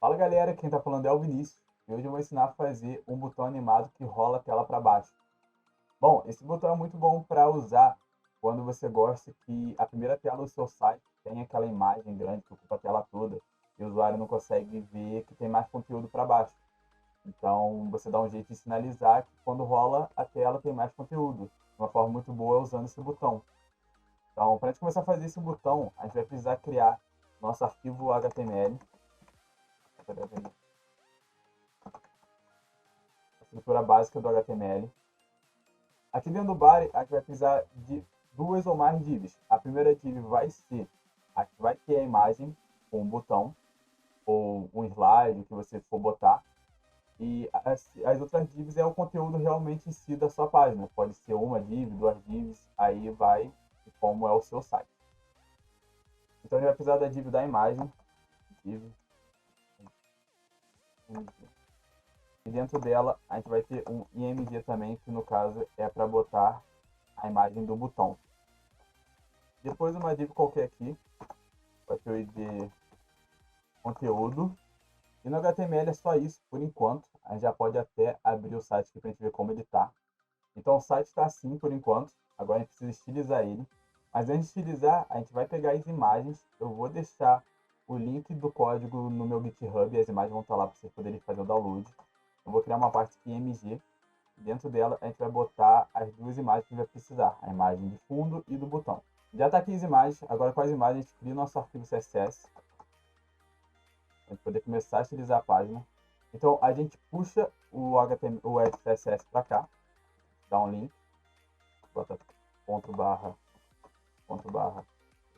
Fala galera, quem tá falando é o Vinícius e hoje eu vou ensinar a fazer um botão animado que rola a tela para baixo. Bom, esse botão é muito bom para usar quando você gosta que a primeira tela do seu site tenha aquela imagem grande que ocupa a tela toda e o usuário não consegue ver que tem mais conteúdo para baixo. Então você dá um jeito de sinalizar que quando rola a tela tem mais conteúdo. Uma forma muito boa é usando esse botão. Então, para a gente começar a fazer esse botão, a gente vai precisar criar nosso arquivo HTML. Estrutura básica do HTML. Aqui dentro do body, a gente vai precisar de duas ou mais divs. A primeira div vai ser a que vai ter a imagem com um botão ou um slide, o que você for botar. E as outras divs é o conteúdo realmente em si da sua página. Pode ser uma div, duas divs, aí vai de como é o seu site. Então a gente vai precisar da div da imagem. Div. E dentro dela a gente vai ter um img também, que no caso é para botar a imagem do botão. Depois uma div qualquer aqui, vai ter o id conteúdo. E no HTML é só isso por enquanto. A gente já pode até abrir o site aqui para a gente ver como ele está. Então o site está assim por enquanto. Agora a gente precisa estilizar ele. Mas antes de estilizar, a gente vai pegar as imagens. Eu vou deixar o link do código no meu GitHub e as imagens vão estar lá para vocês poderem fazer o download. Eu vou criar uma parte IMG. Dentro dela a gente vai botar as duas imagens que a gente vai precisar. A imagem de fundo e do botão. Já está aqui as imagens. Agora com as imagens a gente cria o nosso arquivo CSS. Para poder começar a estilizar a página. Então a gente puxa o HTML, o CSS para cá. Dá um link. Bota ponto barra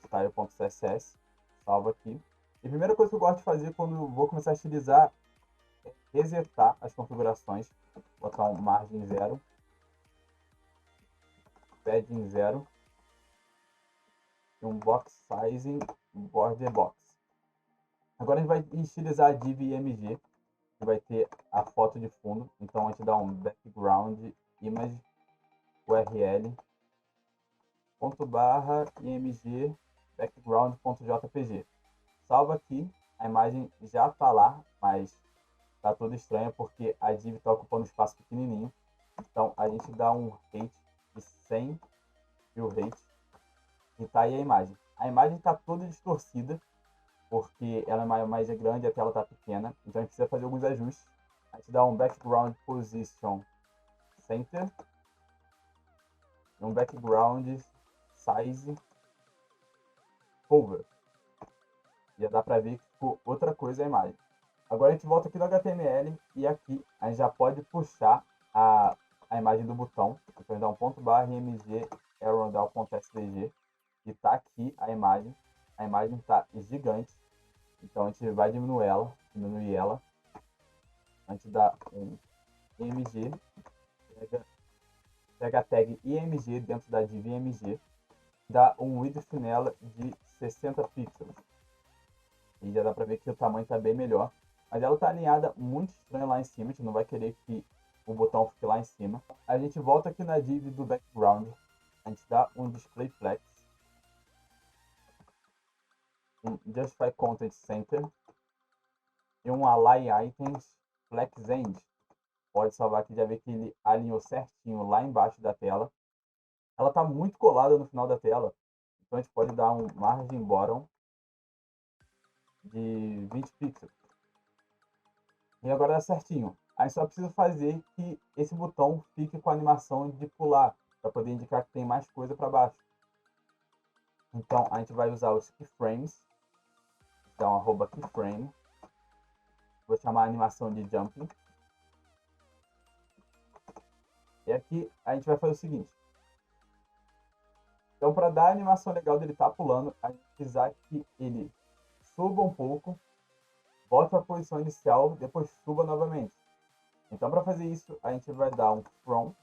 style.css, salva aqui. E a primeira coisa que eu gosto de fazer quando eu vou começar a estilizar é resetar as configurações, botar um margem 0, padding 0 e um box sizing border box. Agora a gente vai estilizar a div img, que vai ter a foto de fundo, então a gente dá um background image url .img background.jpg. Salva aqui, a imagem já está lá, mas está toda estranha porque a div está ocupando um espaço pequenininho. Então a gente dá um rate de 100 fill rate e tá aí a imagem. A imagem está toda distorcida porque ela é mais grande e a tela está pequena. Então a gente precisa fazer alguns ajustes. A gente dá um background position center, um background size cover. Já dá para ver que ficou outra coisa a imagem. Agora a gente volta aqui no HTML e aqui a gente já pode puxar a imagem do botão. Então dá um ponto barra img arrowdown.svg e tá aqui a imagem. A imagem está gigante. Então a gente vai diminuir ela. A gente dá um img, pega a tag img dentro da div img, dá um width nela de 60 pixels. E já dá pra ver que o tamanho tá bem melhor. Mas ela tá alinhada muito estranha lá em cima. A gente não vai querer que o botão fique lá em cima. A gente volta aqui na div do background. A gente dá um display flex. Um justify content center. E um align items flex end. Pode salvar aqui, já ver que ele alinhou certinho lá embaixo da tela. Ela tá muito colada no final da tela. Então a gente pode dar um margin bottom de 20 pixels. E agora dá certinho. Aí só precisa fazer que esse botão fique com a animação de pular, para poder indicar que tem mais coisa para baixo. Então a gente vai usar os keyframes. Então arroba keyframe. Vou chamar a animação de jumping. E aqui a gente vai fazer o seguinte. Então para dar a animação legal dele estar pulando, a gente precisa que ele suba um pouco, volte para a posição inicial, depois suba novamente. Então para fazer isso, a gente vai dar um from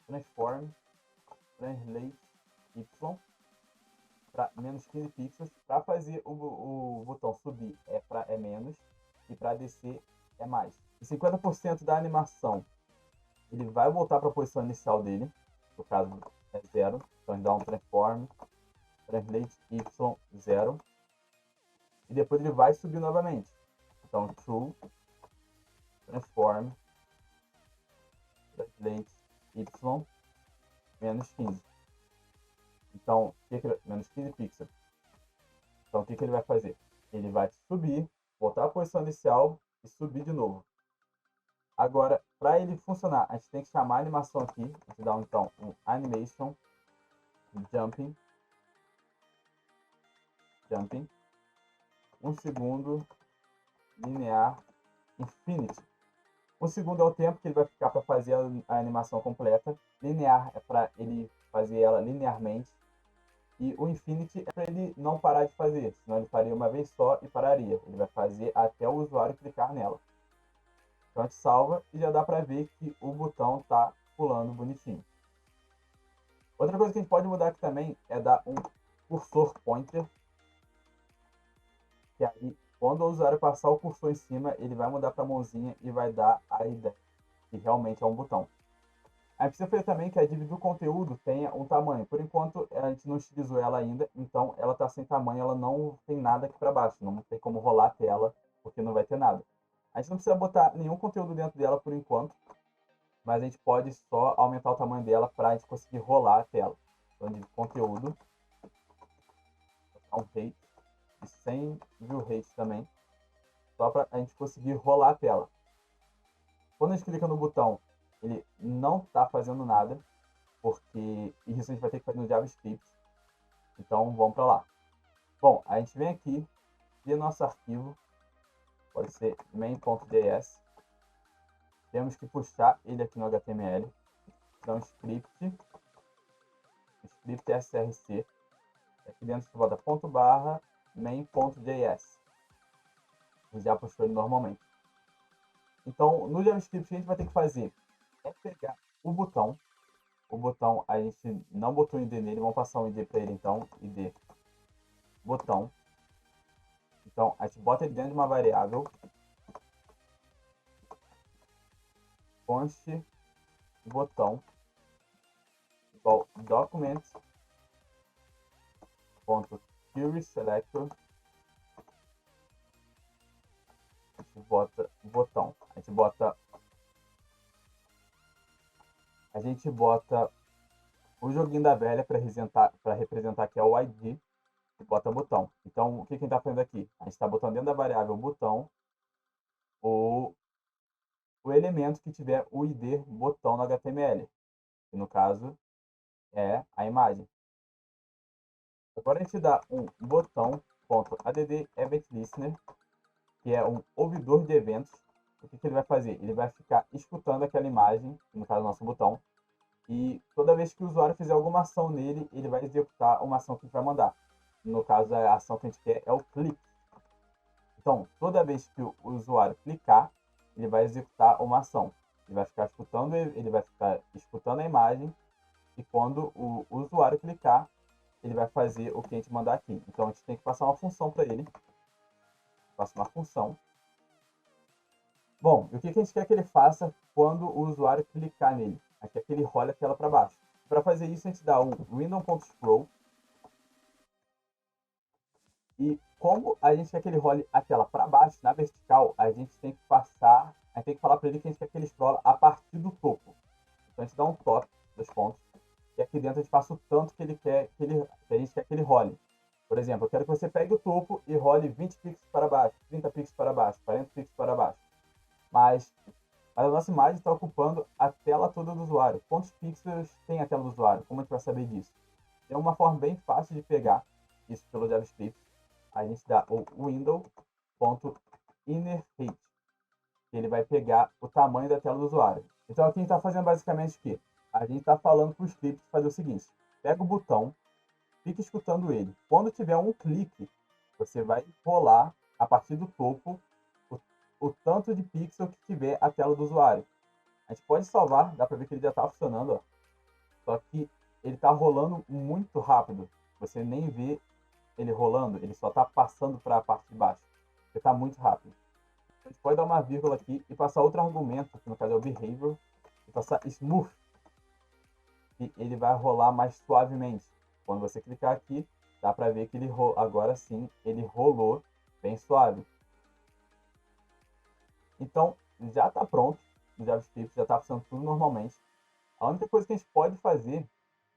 transform translate y para menos 15 pixels. Para fazer o botão subir é menos e para descer é mais. E 50% da animação ele vai voltar para a posição inicial dele, no caso é 0. Então a gente dá um transform translate y 0 e depois ele vai subir novamente. Então, true, transform, translate, y, menos 15. Então, menos 15 pixels. Então, o que ele vai fazer? Ele vai subir, voltar à posição inicial e subir de novo. Agora, para ele funcionar, a gente tem que chamar a animação aqui. A gente dá, então, um animation, jumping, 1 segundo, linear, infinity. 1 segundo é o tempo que ele vai ficar para fazer a animação completa. Linear é para ele fazer ela linearmente. E o infinity é para ele não parar de fazer, senão ele faria uma vez só e pararia. Ele vai fazer até o usuário clicar nela. Então a gente salva e já dá para ver que o botão está pulando bonitinho. Outra coisa que a gente pode mudar aqui também é dar um cursor pointer. Que aí, quando o usuário passar o cursor em cima, ele vai mudar para a mãozinha e vai dar a ideia que realmente é um botão. A gente precisa fazer também que a div do conteúdo tenha um tamanho. Por enquanto, a gente não utilizou ela ainda, então ela está sem tamanho, ela não tem nada aqui para baixo. Não tem como rolar a tela, porque não vai ter nada. A gente não precisa botar nenhum conteúdo dentro dela por enquanto, mas a gente pode só aumentar o tamanho dela para a gente conseguir rolar a tela. Então, div conteúdo, um rate, e sem view rate também, só para a gente conseguir rolar a tela. Quando a gente clica no botão, ele não está fazendo nada, porque isso a gente vai ter que fazer no JavaScript. Então vamos para lá. Bom, a gente vem aqui, cria nosso arquivo, pode ser main.js. Temos que puxar ele aqui no HTML. Então script src. Aqui dentro você bota ponto barra main.js. E já puxou ele normalmente. Então no JavaScript o que a gente vai ter que fazer é pegar o botão. O botão a gente não botou ID nele, vamos passar um ID para ele então, ID botão. Então a gente bota ele dentro de uma variável const botão igual document.querySelector. A gente bota botão, a gente bota o joguinho da velha para representar que é o ID e bota botão. Então, o que a gente está fazendo aqui? A gente está botando dentro da variável botão o elemento que tiver o ID botão no HTML, que no caso é a imagem. Agora a gente dá um botão.add-event-listener, que é um ouvidor de eventos. O que ele vai fazer? Ele vai ficar escutando aquela imagem, que no caso é o nosso botão, e toda vez que o usuário fizer alguma ação nele, ele vai executar uma ação que a gente vai mandar. No caso, a ação que a gente quer é o clique. Então, toda vez que o usuário clicar, ele vai executar uma ação. Ele vai ficar escutando a imagem, e quando o usuário clicar, ele vai fazer o que a gente mandar aqui. Então, a gente tem que passar uma função para ele. Passa uma função. Bom, e o que a gente quer que ele faça quando o usuário clicar nele? A gente quer que ele role a tela para baixo. Para fazer isso, a gente dá um window.scroll. E como a gente quer que ele role a tela para baixo, na vertical, a gente tem que falar para ele que a gente quer que ele scrolla a partir do topo. Então a gente dá um top, 2 pontos, e aqui dentro a gente passa o tanto que a gente quer que ele role. Por exemplo, eu quero que você pegue o topo e role 20 pixels para baixo, 30 pixels para baixo, 40 pixels para baixo. Mas a nossa imagem está ocupando a tela toda do usuário. Quantos pixels tem a tela do usuário? Como a gente vai saber disso? É uma forma bem fácil de pegar isso pelo JavaScript. A gente dá o window.innerHeight. Ele vai pegar o tamanho da tela do usuário. Então aqui a gente está fazendo basicamente o quê? A gente está falando para o script fazer o seguinte. Pega o botão, fica escutando ele. Quando tiver um clique, você vai rolar a partir do topo o tanto de pixel que tiver a tela do usuário. A gente pode salvar, dá para ver que ele já está funcionando, ó. Só que ele está rolando muito rápido. Você nem vê ele rolando, ele só está passando para a parte de baixo. Porque está muito rápido. A gente pode dar uma vírgula aqui e passar outro argumento, que no caso é o behavior, e passar smooth, que ele vai rolar mais suavemente. Quando você clicar aqui, dá para ver que ele agora sim ele rolou bem suave. Então, já está pronto o JavaScript, já está funcionando tudo normalmente. A única coisa que a gente pode fazer,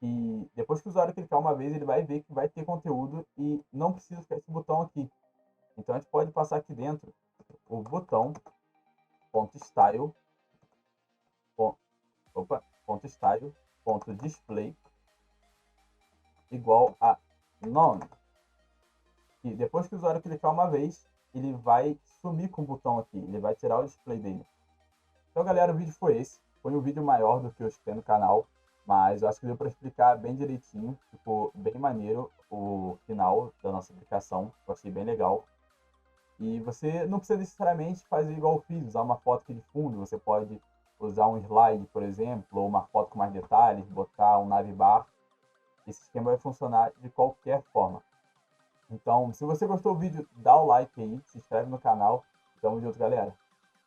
e depois que o usuário clicar uma vez, ele vai ver que vai ter conteúdo e não precisa ficar esse botão aqui. Então a gente pode passar aqui dentro o botão .style, .style.display igual a nome. E depois que o usuário clicar uma vez, ele vai sumir com o botão aqui, ele vai tirar o display dele. Então, galera, o vídeo foi esse. Foi um vídeo maior do que eu tem no canal, mas eu acho que deu para explicar bem direitinho. Ficou bem maneiro o final da nossa aplicação, eu achei bem legal. E você não precisa necessariamente fazer igual eu fiz, usar uma foto aqui de fundo. Você pode usar um slide, por exemplo, ou uma foto com mais detalhes, botar um navbar. Esse esquema vai funcionar de qualquer forma. Então, se você gostou do vídeo, dá o like aí, se inscreve no canal. Tamo junto, galera.